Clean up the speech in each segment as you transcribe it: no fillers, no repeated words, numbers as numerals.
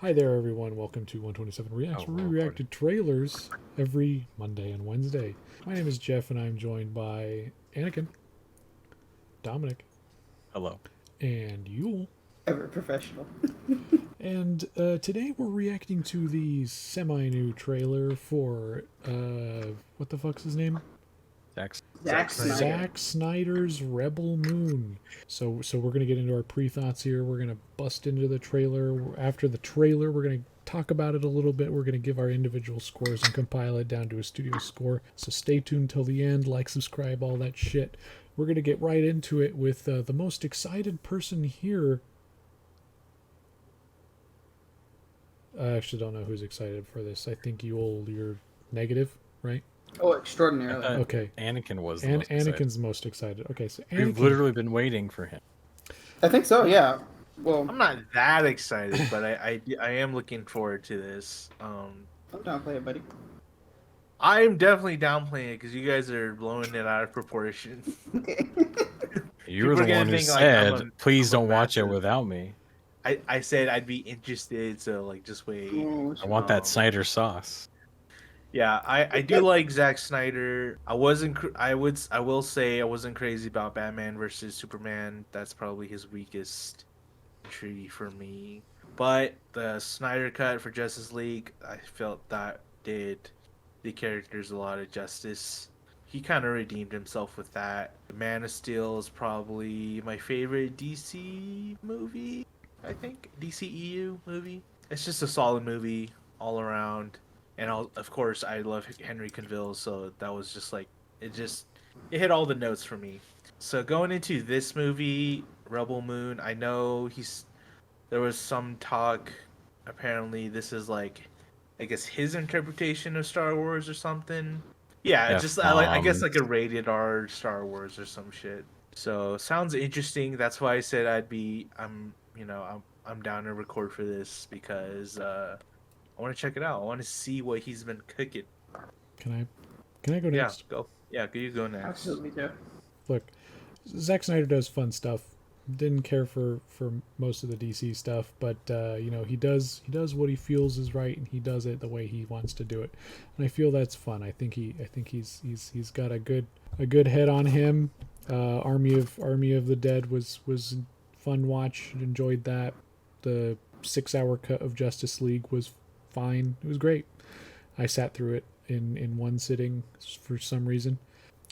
Hi there, everyone. Welcome to 127 Reacts, where we react to trailers every Monday and Wednesday. My name is Jeff, and I'm joined by Anakin, Dominic, Hello. and Yule. Ever professional. And today we're reacting to the semi-new trailer for what the fuck's his name? Zack Snyder. Zack Snyder's Rebel Moon. So we're gonna get into our pre-thoughts here. We're gonna bust into the trailer. After the trailer, we're gonna talk about it a little bit. We're gonna give our individual scores and compile it down to a studio score. So stay tuned till the end. Like, subscribe, all that shit. We're gonna get right into it with the most excited person here. I actually don't know who's excited for this. I think you're negative, right? Oh, extraordinarily. Okay. Anakin was the And most excited. Anakin's most excited. Okay, so We've Anakin, literally been waiting for him. I think so, yeah. Well, I'm not that excited, but I am looking forward to this. I'm down to play it, buddy. I'm definitely downplaying it because you guys are blowing it out of proportion. Okay. You were People the are one gonna who think, like, said, "Please I'm a don't watch it massive- without me." I said I'd be interested, so like just wait. Ooh, I want that Um, Snyder sauce." Yeah, I do like Zack Snyder. I wasn't. I will say I wasn't crazy about Batman versus Superman. That's probably his weakest entry for me. But the Snyder cut for Justice League, I felt that did the characters a lot of justice. He kind of redeemed himself with that. Man of Steel is probably my favorite DC movie. I think DCEU movie. It's just a solid movie all around. And of course, I love Henry Cavill, so that was just like it hit all the notes for me. So going into this movie, Rebel Moon, I know there was some talk. Apparently, this is like, I guess his interpretation of Star Wars or something. Yeah, F just I guess bombs. like a rated R Star Wars or some shit. So sounds interesting. That's why I said I'm down to record for this because I want to check it out. I want to see what he's been cooking. can I go Yeah, next? go. Yeah, you go next. Absolutely, Jeff. Look, Zack Snyder does fun stuff. Didn't care for most of the DC stuff, but he does what he feels is right, and he does it the way he wants to do it, and I feel that's fun. I think he's got a good head on him. Army of the Dead was fun watch. Enjoyed that. The 6-hour cut of Justice League was fine. It was great. I sat through it in one sitting for some reason.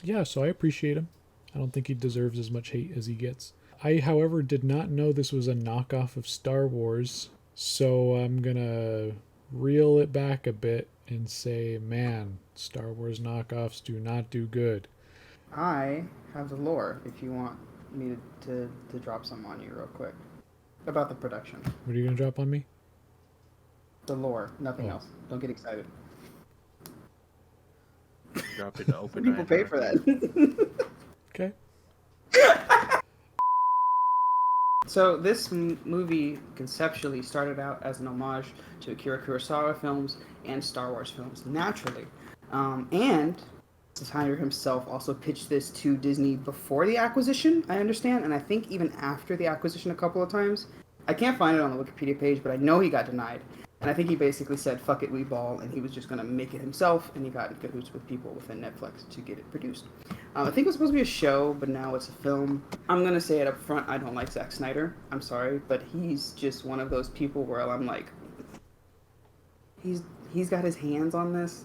Yeah, so I appreciate him. I don't think he deserves as much hate as he gets. I, however, did not know this was a knockoff of Star Wars, so I'm gonna reel it back a bit and say, man, Star Wars knockoffs do not do good. I have the lore if you want me to drop some on you real quick about the production. What are you gonna drop on me? The lore, nothing Oh. else. Don't get excited. Drop it to open. People pay for that. Okay. So this movie conceptually started out as an homage to Akira Kurosawa films and Star Wars films, naturally. And Snyder himself also pitched this to Disney before the acquisition, I understand, and I think even after the acquisition a couple of times. I can't find it on the Wikipedia page, but I know he got denied. And I think he basically said, fuck it, we ball, and he was just going to make it himself, and he got in cahoots with people within Netflix to get it produced. I think it was supposed to be a show, but now it's a film. I'm going to say it up front, I don't like Zack Snyder. I'm sorry, but he's just one of those people where I'm like, he's got his hands on this.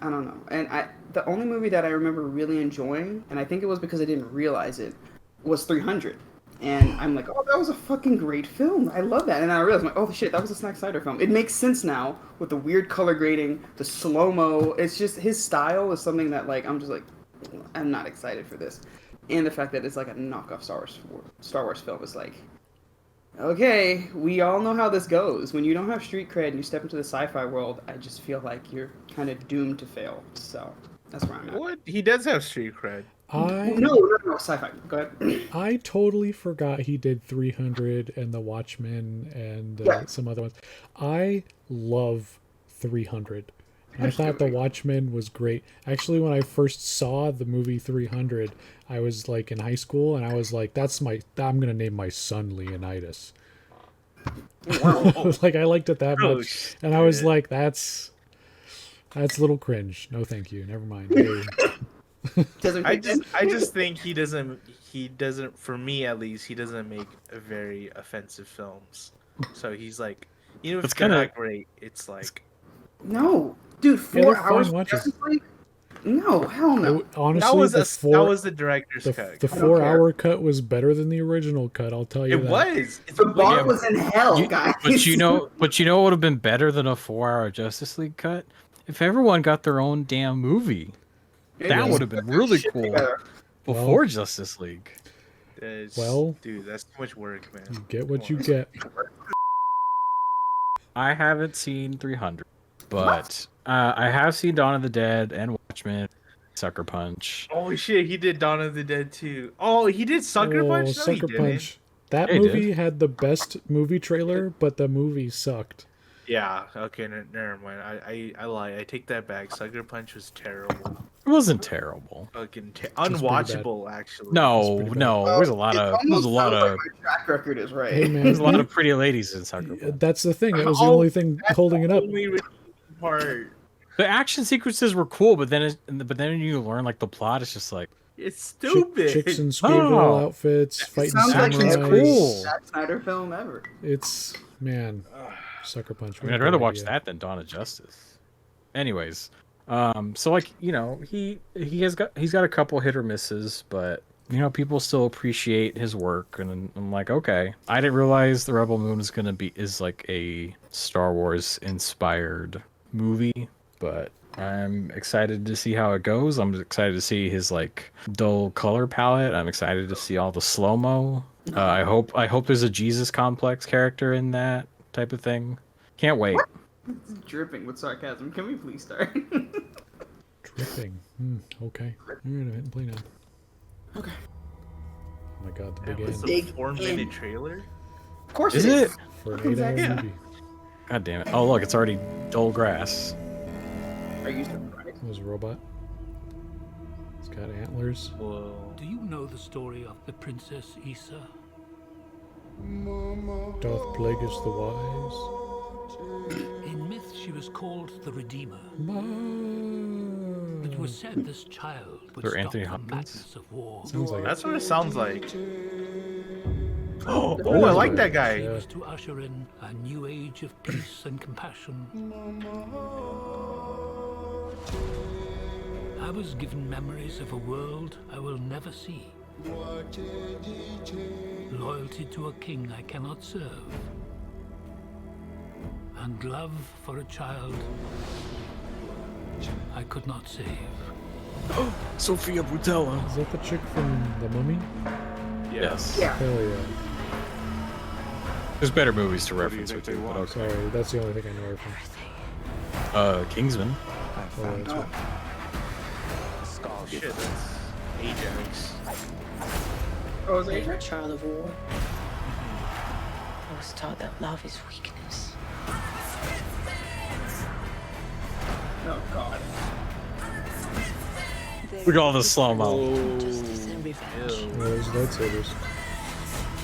I don't know. And the only movie that I remember really enjoying, and I think it was because I didn't realize it, was 300. And I'm like, oh, that was a fucking great film. I love that. And I realized, like, oh shit, that was a Zack Snyder film. It makes sense now with the weird color grading, the slow mo. It's just his style is something that like I'm just like, I'm not excited for this. And the fact that it's like a knockoff Star Wars film is like, okay, we all know how this goes. When you don't have street cred and you step into the sci-fi world, I just feel like you're kind of doomed to fail. So that's where I'm at. What? He does have street cred. No, sci-fi. Go ahead. I totally forgot he did 300 and The Watchmen and Yeah. some other ones. I love 300. I thought The Watchmen was great. Actually, when I first saw the movie 300, I was like in high school, and I was like, I'm going to name my son Leonidas. Whoa. Like I liked it that Oh, much, and I was shit. like, that's a little cringe. No, thank you. Never mind. Hey, Doesn't I just think he doesn't for me at least he doesn't make very offensive films. So he's like, even if It's they're kinda- not great, it's like No, dude, Yeah, 4 they're fun hours. watches. Justice League? No, hell no. honestly, that was the that was the director's the, cut. the I don't 4-hour cut was better than the original cut. I'll tell you It that. was. It's The bar yeah, was in hell, guys. But you know what would have been better than a 4-hour Justice League cut? If everyone got their own damn movie. Maybe That just would have been put that really shit cool together. before Justice League. Well- dude, that's too much work, man. You get what you get. I haven't seen 300, but I have seen Dawn of the Dead and Watchmen, Sucker Punch. Holy shit, he did Dawn of the Dead too. Oh, he did Sucker Punch? No, he Sucker didn't. Punch. That Yeah, he movie did. had the best movie trailer, but the movie sucked. Yeah, okay, never mind. I lie. I take that back. Sucker Punch was terrible. It wasn't terrible. Fucking pretty unwatchable, actually. No, pretty bad. no, Well, there's a lot it of almost sounds like my track record is right. Hey, man. there's a lot of pretty ladies in Sucker Punch. That's the thing. That was the Oh, only thing That's holding it the up. only redeeming part. The action sequences were cool, but then you learn like the plot is just like It's stupid. Chicks in schoolgirl Oh. outfits, It fighting sounds like Samurais. every Cool. Zack Snyder film ever. It's man, Sucker Punch. I mean, I'd rather watch that than Dawn of Justice. Anyways, so like he's got a couple hit or misses, but people still appreciate his work, and I'm like, okay, I didn't realize the Rebel Moon is like a Star Wars inspired movie, but I'm excited to see how it goes. I'm excited to see his like dull color palette. I'm excited to see all the slow mo. I hope there's a Jesus complex character in that type of thing. Can't wait. It's dripping with sarcasm. Can we please start? Dripping. Okay. All right, I'm hitting play now. Okay. Oh my god, the That big was end a Big 4-minute end. trailer. Of course Is it it? is. for an Fucking 8-hour Zack- movie. God damn it! Oh look, it's already dull grass. Are you still right? It was a robot. It's got antlers. Whoa. Do you know the story of the Princess Issa? Doth plagueis the wise. In myth, she was called the Redeemer. It was said this child would Or stop Anthony the Hopkins? madness of war. Sounds like That's what it sounds like. Oh, I like that She guy. was to usher in a new age of peace and compassion. I was given memories of a world I will never see. Loyalty to a king I cannot serve. And love for a child I could not save. Sophia Boutella. Is that the chick from The Mummy? Yes. Yeah. Hell yeah. There's better movies to What do you reference her think to, they but want? okay. Sorry, that's the only thing I know her from. Kingsman. I Oh, found that's right. Oh shit, that's Ajax. Oh, is I'm it? a child of war. I was taught that love is weakness. Oh god. Look at all the slow-mo. Justice and revenge. Ew. Oh, those lightsabers.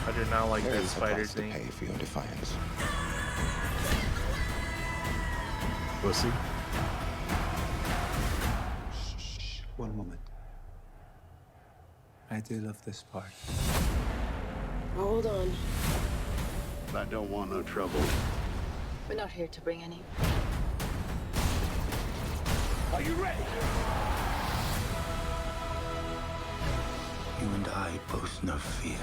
I do not like There that is a spider price to thing. pay for your defiance. Pussy. Shh, one moment. I do love this part. Hold on. I don't want no trouble. We're not here to bring any. Are you ready? You and I both know fear.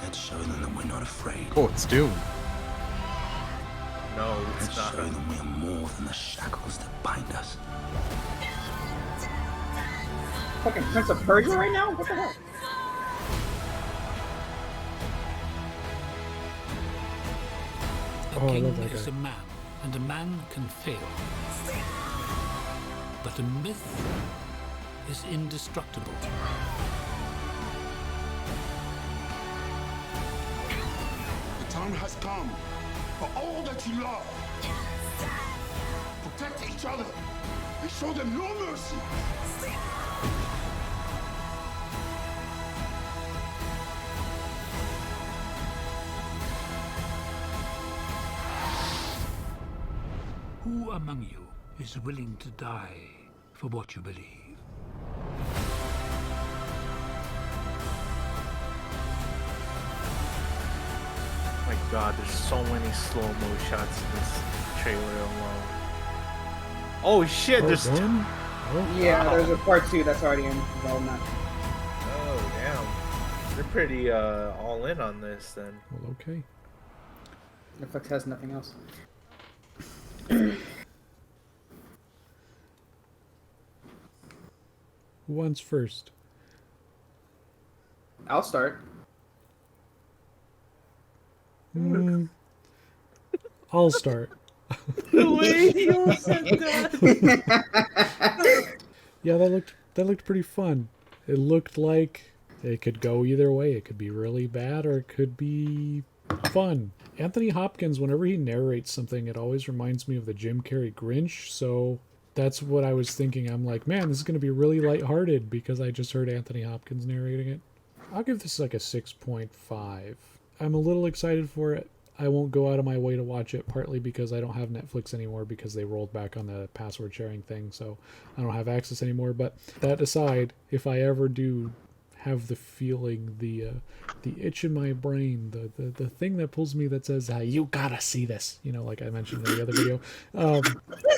Let's show them that we're not afraid. Oh, it's Doom. No, Let's it's not. show them we are more than the shackles that bind us. Fucking Prince of Persia right now? What the hell? A Oh, I king love that is guy. a man, and a man can fail. But a myth is indestructible. The time has come for all that you love. Protect each other and show them no mercy. Who among you is willing to die for what you believe? My God, there's so many slow-mo shots in this trailer alone. Oh shit, there's... One? Oh, Yeah, Wow. there's a part 2 that's already in development. Oh, damn. They're pretty all in on this then. well, okay. Netflix has nothing else. Who wants first? I'll start. I'll start. The way you said that. Yeah, that looked pretty fun. It looked like it could go either way. It could be really bad or it could be fun. Anthony Hopkins, whenever he narrates something, it always reminds me of the Jim Carrey Grinch. So that's what I was thinking. I'm like, man, this is going to be really lighthearted because I just heard Anthony Hopkins narrating it. I'll give this like a 6.5. I'm a little excited for it. I won't go out of my way to watch it, partly because I don't have Netflix anymore because they rolled back on the password sharing thing, so I don't have access anymore. But that aside, if I ever do have the feeling, the itch in my brain, the thing that pulls me that says, you gotta see this, you know, like I mentioned in the other video,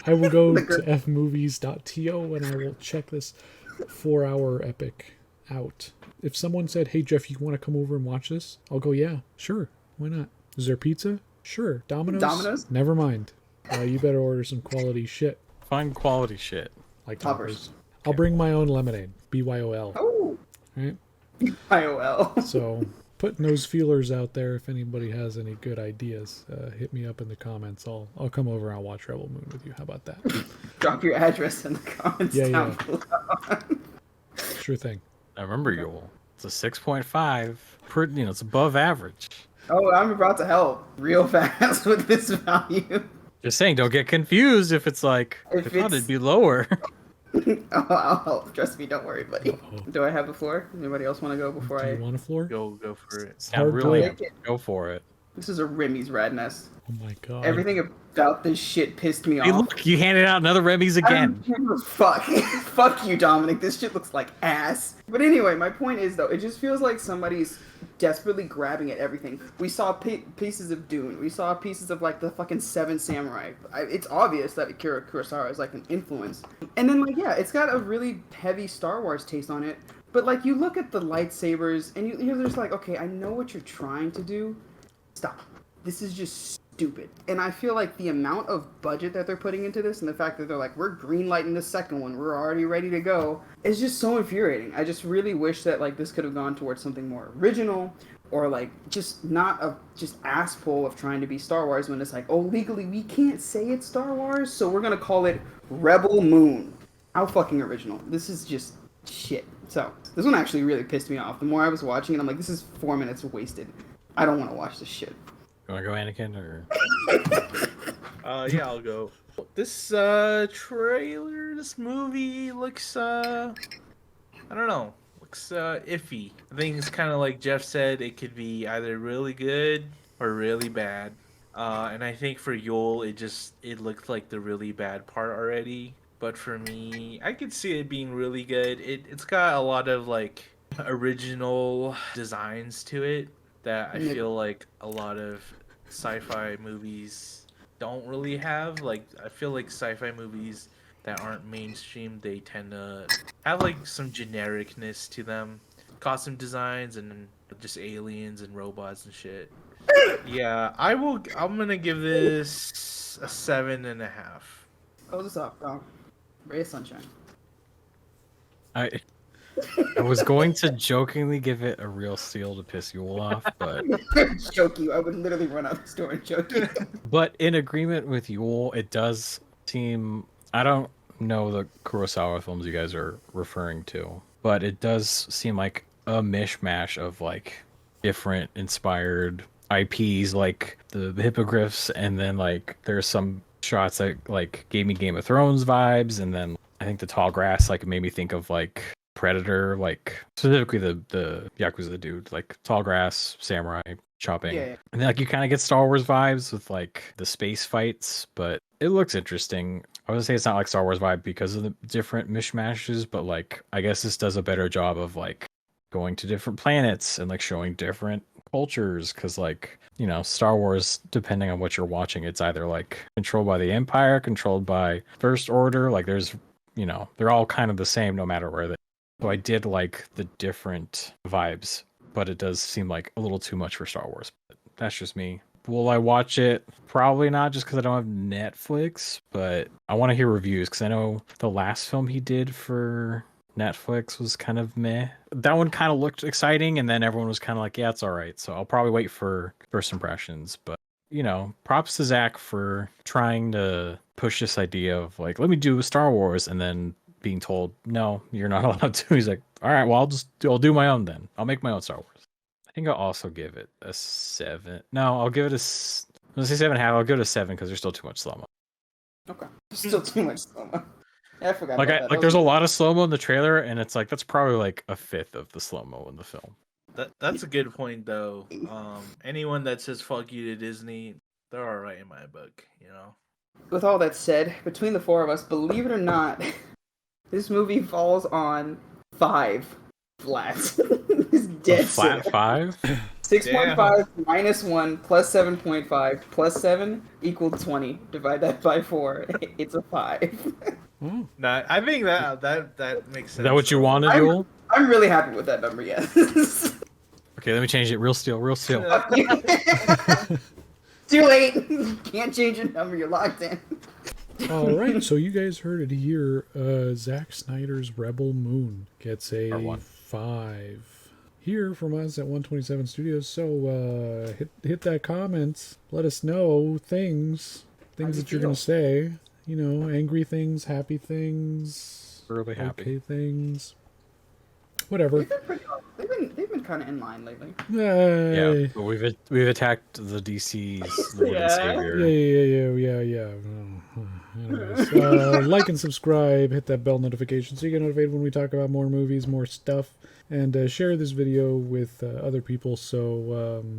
I will go to fmovies.to and I will check this 4-hour epic out. If someone said, hey Jeff, you want to come over and watch this? I'll go, yeah, sure, why not? Is there pizza? Sure. Domino's? Domino's? Never mind. You better order some quality shit. Find quality shit. Like Toppers. Toppers. I'll bring my own lemonade. BYOL. Oh, Right? IOL. So, putting those feelers out there, if anybody has any good ideas, hit me up in the comments. I'll come over and I'll watch Rebel Moon with you. How about that? Drop your address in the comments down below. Sure thing. I remember Yule. It's a 6.5. Pretty, you know, it's above average. Oh, I'm about to help real fast with this value. Just saying, don't get confused if it's like, I If thought it's- it'd be lower. Oh, I'll help. Trust me, don't worry, buddy. Uh-oh. Do I have the floor? Anybody else want to go before Do I... you want a floor? Go for it. It's not hard really. to- Go for it. This is a Remy's Radness. Oh my god. Everything about this shit pissed me Hey, off. look, you handed out another Remy's I again. don't give a fuck. Fuck you, Dominic. This shit looks like ass. But anyway, my point is, though, it just feels like somebody's desperately grabbing at everything. We saw pieces of Dune. We saw pieces of, like, the fucking Seven Samurai. It's obvious that Akira Kurosawa is, like, an influence. And then, like, yeah, it's got a really heavy Star Wars taste on it. But, like, you look at the lightsabers, and you're just like, okay, I know what you're trying to do. Stop. This is just stupid. And I feel like the amount of budget that they're putting into this and the fact that they're like, we're greenlighting the second one, we're already ready to go, is just so infuriating. I just really wish that like this could have gone towards something more original or like just not a just asshole of trying to be Star Wars when it's like, oh, legally we can't say it's Star Wars, so we're gonna call it Rebel Moon. How fucking original. This is just shit. So this one actually really pissed me off. The more I was watching it, I'm like, this is 4 minutes wasted. I don't want to watch this shit. You want to go, Anakin, or? Yeah, I'll go. This trailer, this movie looks I don't know, looks iffy. I think it's kind of like Jeff said, it could be either really good or really bad. And I think for Yule, it looked like the really bad part already. But for me, I could see it being really good. It's got a lot of like original designs to it that I feel like a lot of sci-fi movies don't really have. Like, I feel like sci-fi movies that aren't mainstream, they tend to have like some genericness to them. Costume designs and just aliens and robots and shit. Yeah, I'm gonna give this a 7.5. Close this off, dog. Ray of Sunshine. I was going to jokingly give it a real steal to piss you all off, but Choke you. I would literally run out the store and choke you. but in agreement with Yule, it does seem, I don't know the Kurosawa films you guys are referring to, but it does seem like a mishmash of like different inspired IPs, like the hippogriffs, and then like there's some shots that like gave me Game of Thrones vibes, and then I think the tall grass like made me think of like Predator, like specifically the Yakuza dude, like tall grass, samurai, chopping. Yeah. And then like you kind of get Star Wars vibes with like the space fights, but it looks interesting. I would say it's not like Star Wars vibe because of the different mishmashes, but like I guess this does a better job of like going to different planets and like showing different cultures, because like, you know, Star Wars, depending on what you're watching, it's either like controlled by the Empire, controlled by First Order, like there's, you know, they're all kind of the same no matter where they. So I did like the different vibes, but it does seem like a little too much for Star Wars. But that's just me. Will I watch it? Probably not, just because I don't have Netflix, but I want to hear reviews, because I know the last film he did for Netflix was kind of meh. That one kind of looked exciting, and then everyone was kind of like, yeah, it's all right. So I'll probably wait for first impressions. But, you know, props to Zach for trying to push this idea of like, let me do Star Wars, and then being told, no, you're not allowed to. He's like, all right, well, I'll do my own then. I'll make my own Star Wars. I think I'll also give it a 7. No, I'll give it let's say 7.5. I'll give it a 7 because there's still too much slow-mo. Okay. Still too much slow-mo. Yeah, I forgot Like, about that. there's a lot of slow-mo in the trailer, and it's like, that's probably like a fifth of the slow-mo in the film. That's a good point, though. Anyone that says "fuck you" to Disney, they're all right in my book, you know. With all that said, between the four of us, believe it or not, this movie falls on 5 flats. It's dead Flat center. 5? 6.5 minus 1 plus 7.5 plus 7 equals 20. Divide that by 4. It's a 5. Nah, I think that makes sense. Is that what you wanted, Joel? I'm really happy with that number, yes. Okay, let me change it. Real steel. Too late. Can't change your number. You're locked in. All right, so you guys heard it here. Zack Snyder's Rebel Moon gets a 5 here from us at 127 Studios. So hit that comment. Let us know things that you're gonna say. You know, angry things, happy things, Really happy. okay things, whatever. They've been kind of in line lately. Yeah, but we've attacked the DC's Lord and Savior. Yeah. Anyways, like and subscribe, hit that bell notification so you get notified when we talk about more movies, more stuff, and share this video with other people so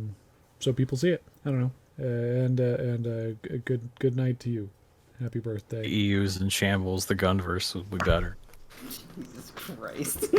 people see it. I don't know. And a good night to you. Happy birthday. EU's in shambles. The Gunverse will be better. Jesus Christ.